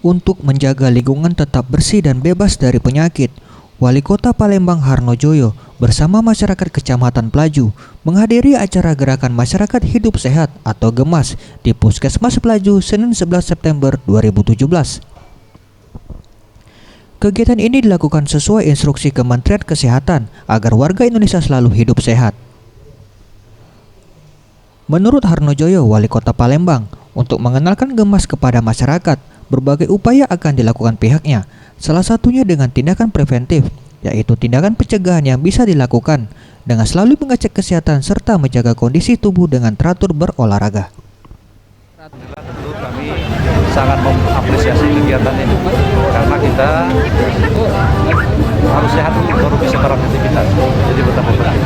Untuk menjaga lingkungan tetap bersih dan bebas dari penyakit, Wali Kota Palembang Harnojoyo bersama masyarakat Kecamatan Pelaju menghadiri acara Gerakan Masyarakat Hidup Sehat atau GEMAS di Puskesmas Pelaju Senin 11 September 2017. Kegiatan ini dilakukan sesuai instruksi Kementerian Kesehatan agar warga Indonesia selalu hidup sehat. Menurut Harnojoyo, Wali Kota Palembang, untuk mengenalkan GEMAS kepada masyarakat, berbagai upaya akan dilakukan pihaknya, salah satunya dengan tindakan preventif, yaitu tindakan pencegahan yang bisa dilakukan dengan selalu mengecek kesehatan serta menjaga kondisi tubuh dengan teratur berolahraga. Tentu kami sangat mengapresiasi kegiatan ini karena kita harus sehat baru bisa beraktivitas, jadi betapa penting.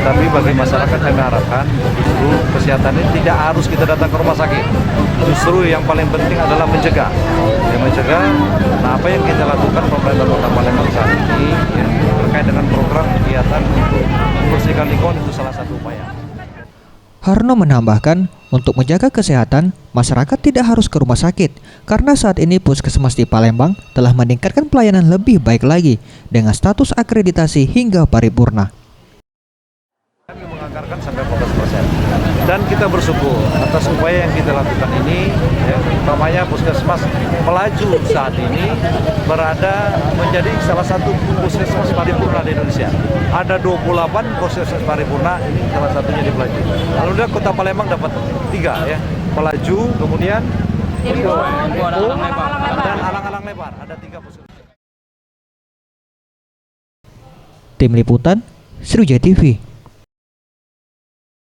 Tapi bagi masyarakat kami harapkan justru kesehatan ini tidak harus kita datang ke rumah sakit. Justru yang paling penting adalah mencegah. Nah, apa yang kita lakukan pemerintah Kota Palembang saat ini yang terkait dengan program kegiatan untuk membersihkan lingkungan itu salah satu upaya. Harno menambahkan, untuk menjaga kesehatan, masyarakat tidak harus ke rumah sakit karena saat ini Puskesmas di Palembang telah meningkatkan pelayanan lebih baik lagi dengan status akreditasi hingga paripurna. Kami menganggarkan sampai 14% dan kita bersyukur atas upaya yang kita lakukan ini, utamanya Puskesmas Pelaju saat ini berada menjadi salah satu puskesmas paripurna di Indonesia. Ada 28 puskesmas paripurna, ini salah satunya di Pelaju. Alhamdulillah Kota Palembang dapat 3 ya, Pelaju, kemudian dan Alang-Alang Lebar, ada 3 puskesmas. Tim Liputan, Sriwijaya TV.